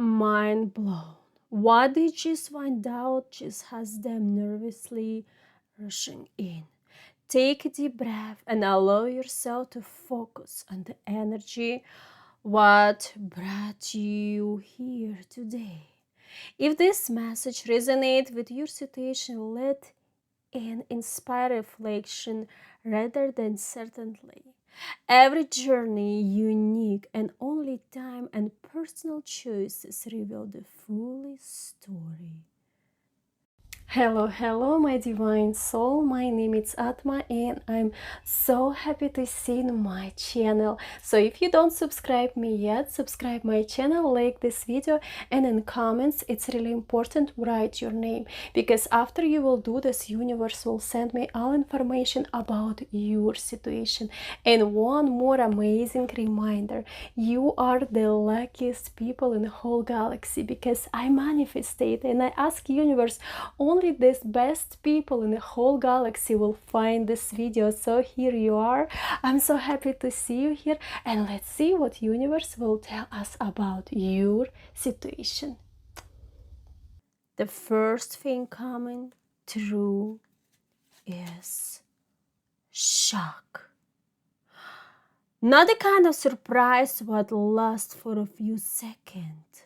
Mind blown. What they just find out just has them nervously rushing in. Take a deep breath and allow yourself to focus on the energy what brought you here today. If this message resonates with your situation, let it inspire reflection rather than certainty. Every journey unique and only time and personal choices reveal the full story. Hello, my divine soul. My name is Atma, and I'm so happy to see you in my channel. So if you don't subscribe me yet, subscribe my channel, like this video, and in comments, it's really important to write your name, because after you will do this, universe will send me all information about your situation. And one more amazing reminder, you are the luckiest people in the whole galaxy, because I manifested and I ask universe, only these best people in the whole galaxy will find this video. So here you are. I'm so happy to see you here, and let's see what universe will tell us about your situation. The first thing coming through is shock. Not the kind of surprise what lasts for a few seconds.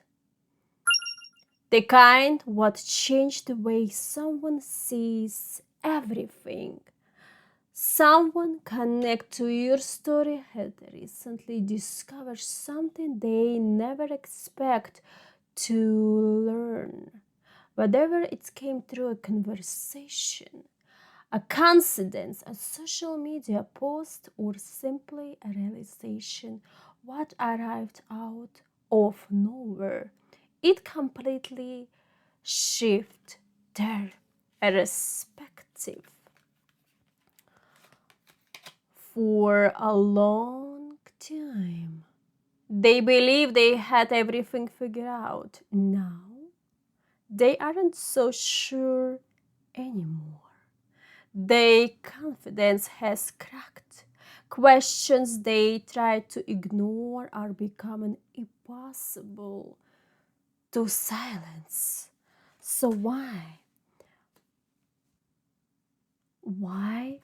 The kind what changed the way someone sees everything. Someone connect to your story had recently discovered something they never expect to learn. Whether it came through a conversation, a coincidence, a social media post, or simply a realization what arrived out of nowhere, it completely shifted their perspective. For a long time, they believed they had everything figured out. Now, they aren't so sure anymore. Their confidence has cracked. Questions they tried to ignore are becoming impossible to silence. So why? Why?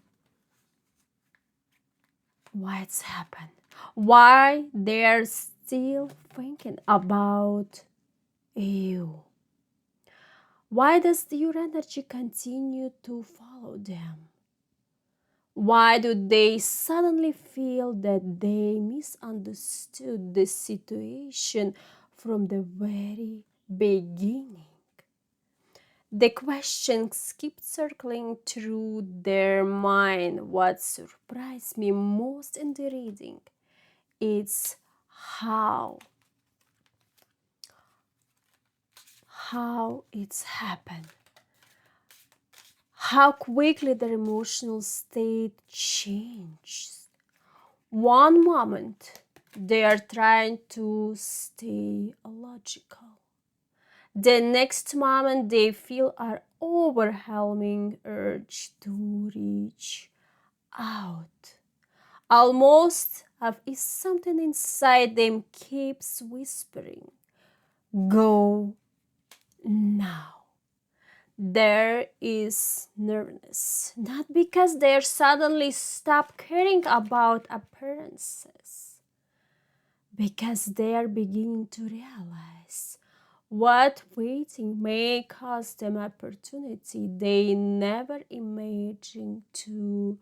Why it's happened? Why they're still thinking about you? Why does your energy continue to follow them? Why do they suddenly feel that they misunderstood the situation from the very beginning? The questions keep circling through their mind. What surprised me most in the reading is how it's happened. How quickly their emotional state changes. One moment they are trying to stay logical. The next moment they feel an overwhelming urge to reach out. Almost as if something inside them keeps whispering, "Go now." There is nervousness, not because they suddenly stop caring about appearances, because they are beginning to realize what waiting may cost them opportunity they never imagined to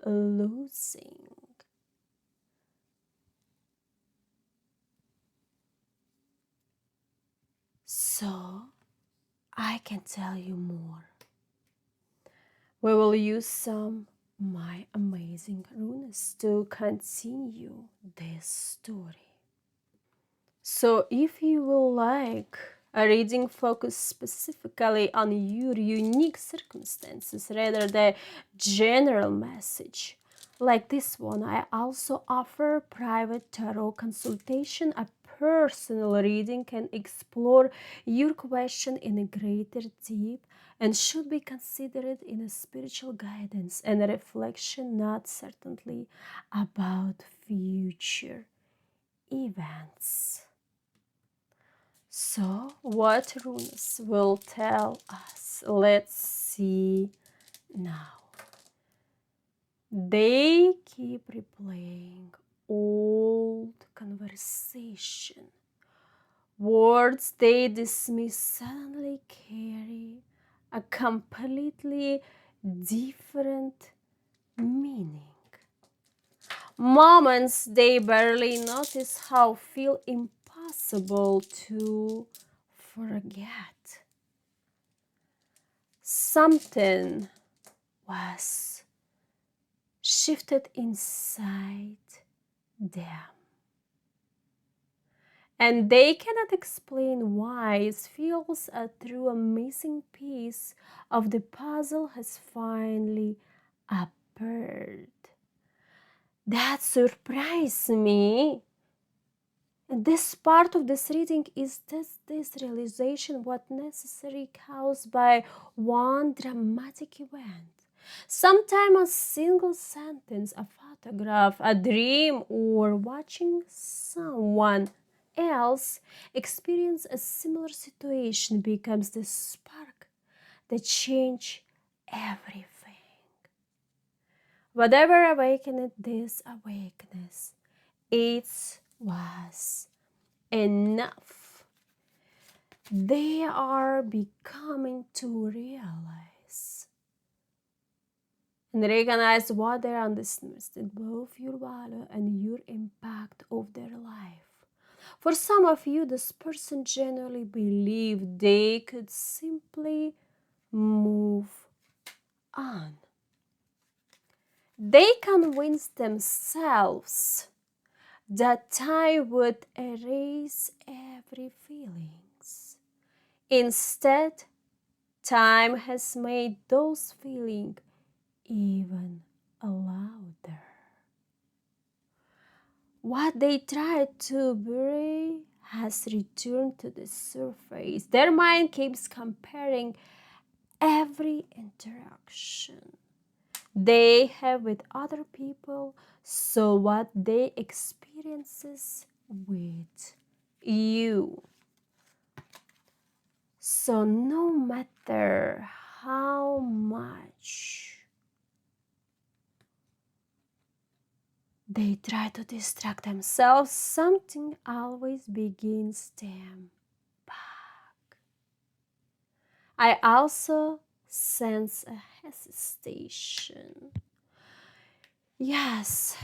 losing. So, I can tell you more. We will use some my amazing runes to continue this story. So if you will like a reading focused specifically on your unique circumstances rather than general message, like this one, I also offer private tarot consultation. A personal reading can explore your question in a greater depth and should be considered in a spiritual guidance and a reflection, not certainly about future events. So, what runes will tell us? Let's see now. They keep replaying old conversation. Words they dismiss suddenly carry a completely different meaning. Moments they barely notice how feel impossible to forget. Something was shifted inside them. And they cannot explain why it feels through a missing piece of the puzzle has finally appeared. That surprised me. This part of this reading is this realization what necessary caused by one dramatic event. Sometimes a single sentence, a photograph, a dream, or watching someone else experience a similar situation becomes the spark that change everything. Whatever awakened this awakeness, it was enough. They are becoming to realize and recognize what they understand, both your value and your impact of their life. For some of you, this person genuinely believed they could simply move on. They convinced themselves that time would erase every feelings. Instead, time has made those feelings even louder. What they tried to bury has returned to the surface. Their mind keeps comparing every interaction they have with other people, so what they experiences with you. So no matter how much they try to distract themselves, something always begins them back. I also sense a hesitation. Yes,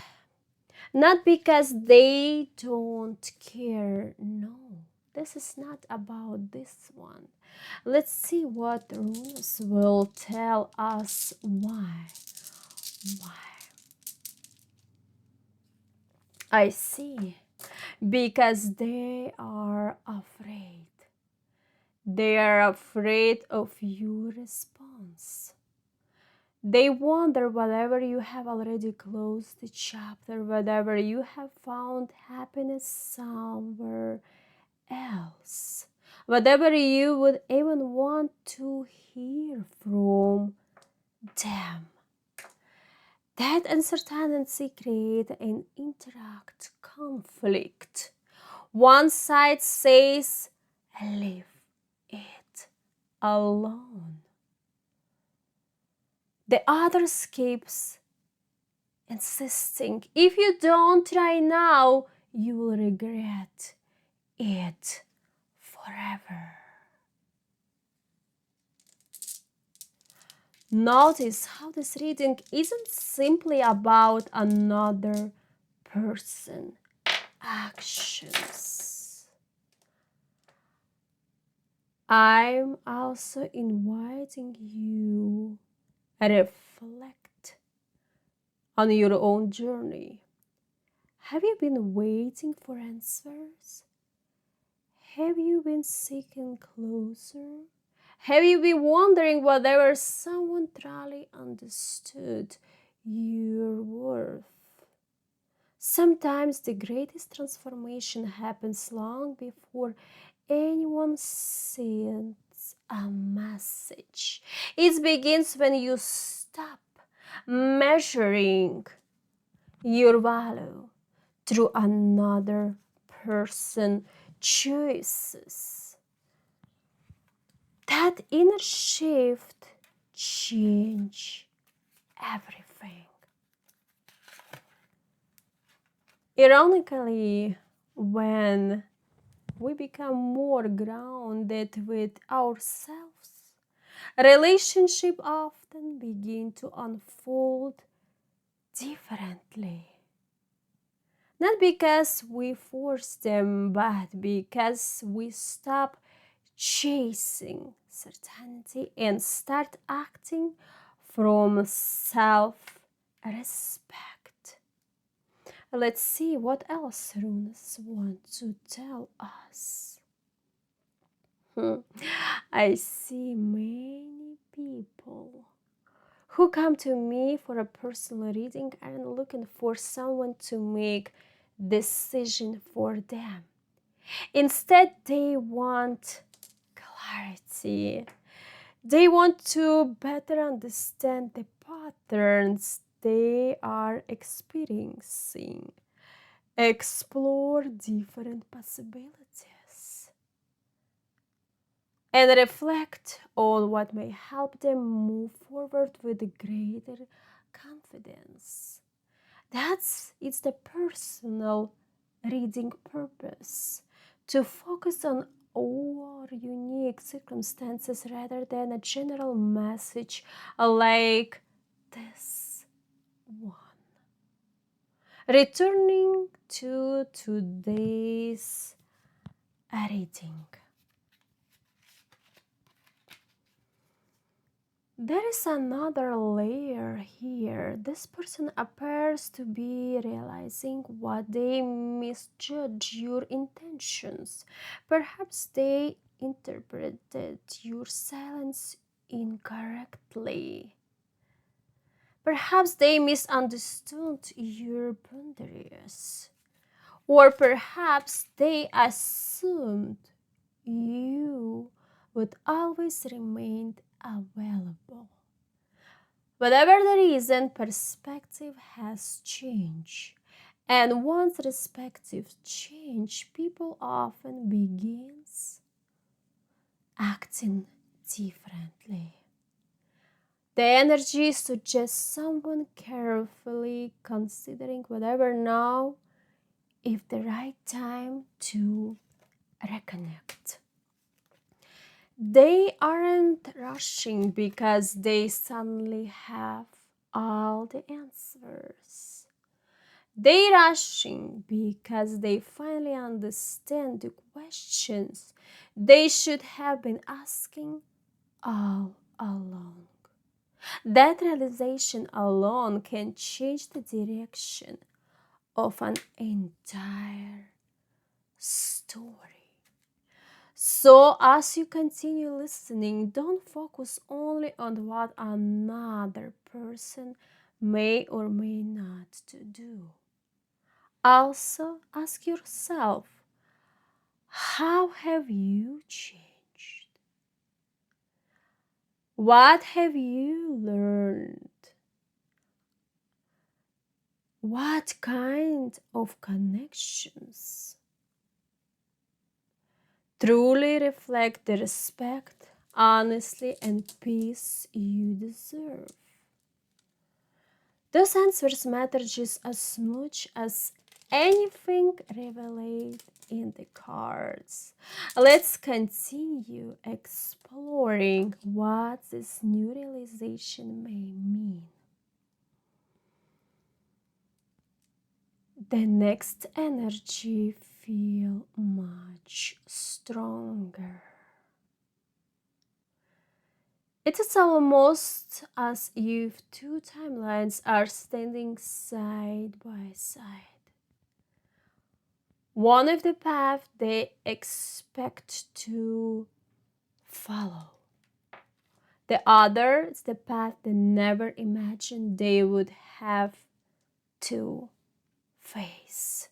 not because they don't care. No, this is not about this one. Let's see what rules will tell us why. Why? I see. Because they are afraid. They are afraid of your response. They wonder whether you have already closed the chapter, whether you have found happiness somewhere else, whether you would even want to hear from them. That uncertainty creates an interact conflict. One side says, leave it alone. The other keeps insisting, if you don't try now, you will regret it forever. Notice how this reading isn't simply about another person's actions. I'm also inviting you to reflect on your own journey. Have you been waiting for answers? Have you been seeking closer? Have you been wondering whether someone truly understood your worth? Sometimes the greatest transformation happens long before anyone sends a message. It begins when you stop measuring your value through another person's choices. That inner shift change everything. Ironically, when we become more grounded with ourselves, relationships often begin to unfold differently. Not because we force them, but because we stop chasing certainty and start acting from self-respect. Let's see what else runes want to tell us. I see many people who come to me for a personal reading aren't looking for someone to make decision for them. Instead, they want clarity. They want to better understand the patterns they are experiencing, explore different possibilities, and reflect on what may help them move forward with greater confidence. It's the personal reading purpose, to focus on our unique circumstances rather than a general message like this one. Returning to today's reading. There is another layer here. This person appears to be realizing what they misjudged your intentions. Perhaps they interpreted your silence incorrectly. Perhaps they misunderstood your boundaries. Or perhaps they assumed you would always remain available. Whatever the reason, perspective has changed. And once perspective change, people often begins acting differently. The energy suggests someone carefully considering whatever now if the right time to reconnect. They aren't rushing because they suddenly have all the answers. They're rushing because they finally understand the questions they should have been asking all along. That realization alone can change the direction of an entire story. So, as you continue listening, don't focus only on what another person may or may not to do. Also, ask yourself, how have you changed? What have you learned? What kind of connections truly reflect the respect, honesty, and peace you deserve? Those answers matter just as much as anything revealed in the cards. Let's continue exploring what this new realization may mean. The next energy feels much stronger. It is almost as if two timelines are standing side by side. One of the path they expect to follow. The other is the path they never imagined they would have to face.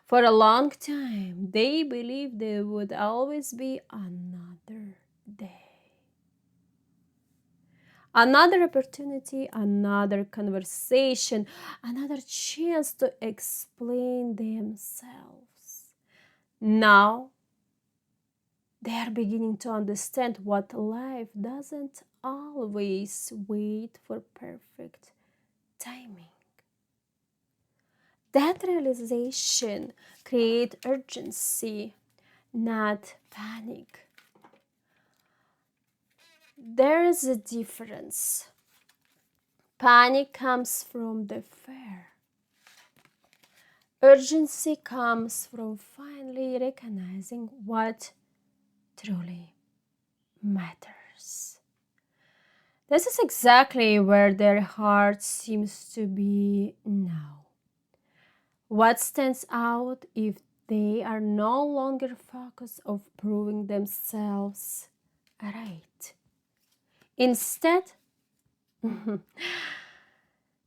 For a long time, they believed there would always be another day. Another opportunity, another conversation, another chance to explain themselves. Now they are beginning to understand what life doesn't always wait for perfect timing. That realization creates urgency, not panic. There is a difference. Panic comes from the fear. Urgency comes from finally recognizing what truly matters. This is exactly where their heart seems to be now. What stands out if they are no longer focused on proving themselves right. Instead,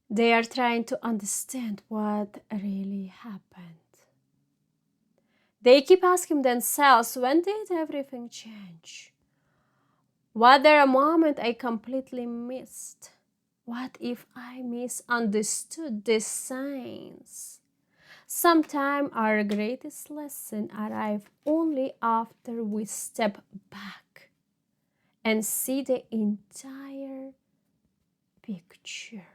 they are trying to understand what really happened. They keep asking themselves, when did everything change? Was there a moment I completely missed? What if I misunderstood the signs? Sometimes our greatest lessons arrive only after we step back and see the entire picture.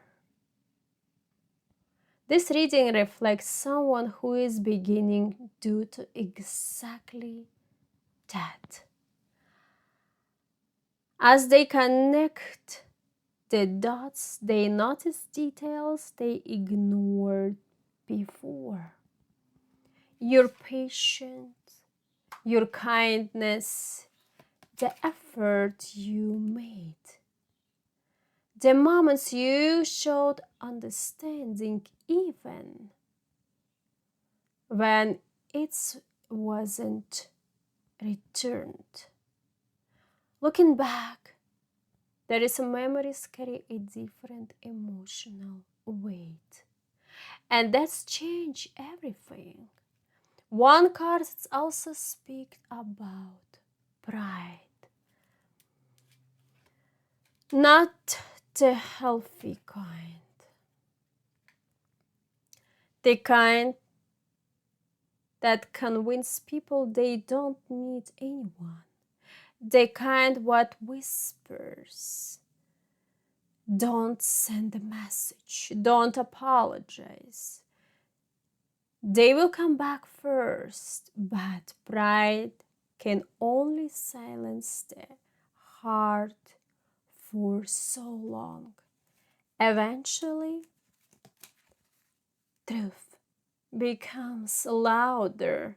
This reading reflects someone who is beginning to do exactly that. As they connect the dots, they notice details they ignored before. Your patience, your kindness, the effort you made, the moments you showed understanding even when it wasn't returned. Looking back, there is a memories carry a different emotional weight. And that's changed everything. One card also speaks about pride. Not the healthy kind. The kind that convince people they don't need anyone. The kind what whispers. Don't send a message. Don't apologize. They will come back first, but pride can only silence the heart for so long. Eventually, truth becomes louder.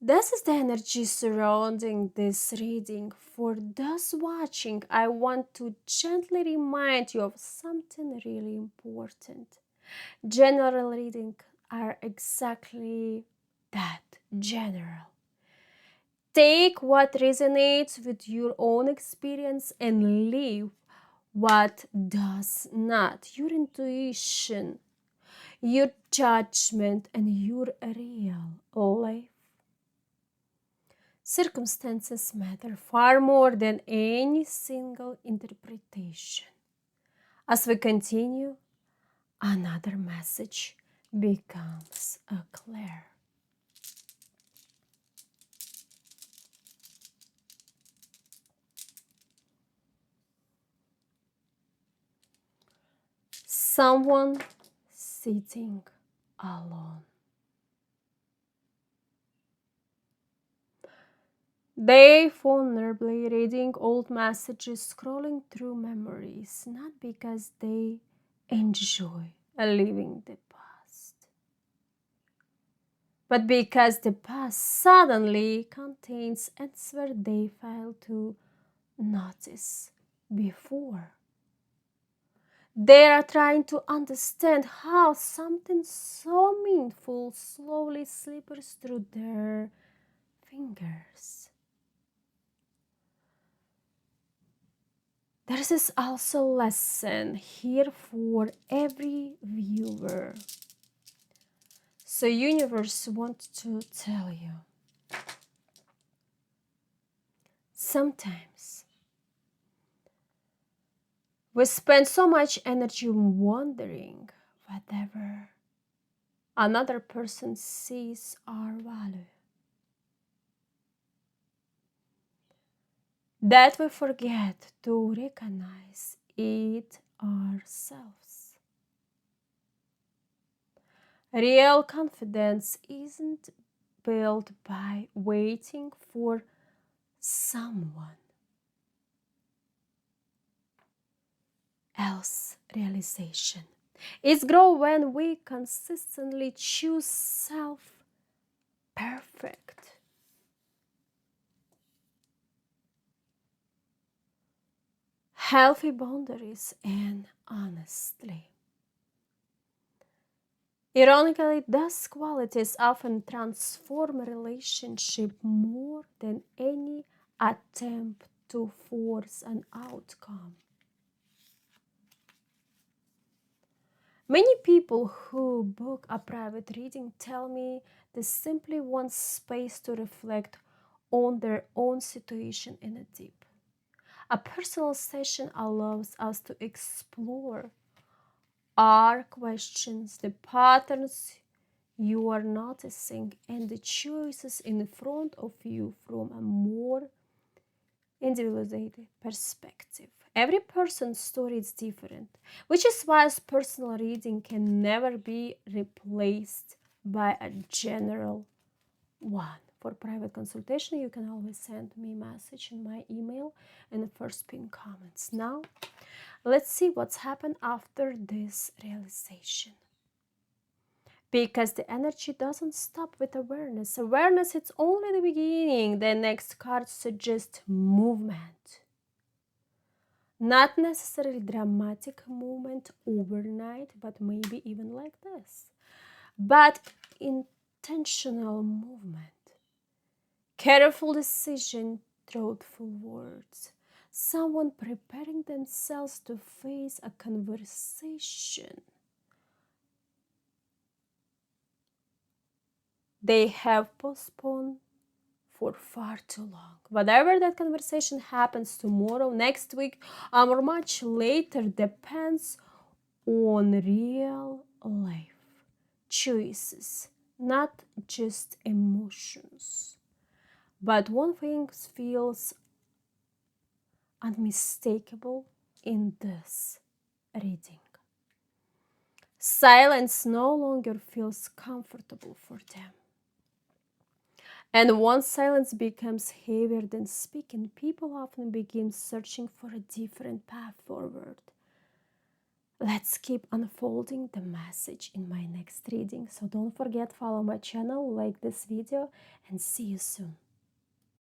This is the energy surrounding this reading. For those watching, I want to gently remind you of something really important. General readings are exactly that, general. Take what resonates with your own experience and leave what does not. Your intuition, your judgment, and your real life. Circumstances matter far more than any single interpretation. As we continue, another message becomes clear. Someone sitting alone. They vulnerably reading old messages, scrolling through memories, not because they enjoy living the past, but because the past suddenly contains answers they failed to notice before. They are trying to understand how something so meaningful slowly slips through their fingers. There is also a lesson here for every viewer. So universe wants to tell you. Sometimes we spend so much energy wondering whatever another person sees our value. that we forget to recognize it ourselves. Real confidence isn't built by waiting for someone else's realization. It's grow when we consistently choose self-perfect, healthy boundaries and honestly. Ironically, these qualities often transform a relationship more than any attempt to force an outcome. Many people who book a private reading tell me they simply want space to reflect on their own situation in a deep. A personal session allows us to explore our questions, the patterns you are noticing, and the choices in front of you from a more individuated perspective. Every person's story is different, which is why personal reading can never be replaced by a general one. For private consultation, you can always send me a message in my email in the first pinned comments. Now, let's see what's happened after this realization. Because the energy doesn't stop with awareness. Awareness, it's only the beginning. The next card suggests movement. Not necessarily dramatic movement overnight, but maybe even like this. But intentional movement. Careful decision, thoughtful words. Someone preparing themselves to face a conversation they have postponed for far too long. Whatever that conversation happens tomorrow, next week, or much later depends on real life choices, not just emotions. But one thing feels unmistakable in this reading. Silence no longer feels comfortable for them. And once silence becomes heavier than speaking, people often begin searching for a different path forward. Let's keep unfolding the message in my next reading. So don't forget, follow my channel, like this video, and see you soon.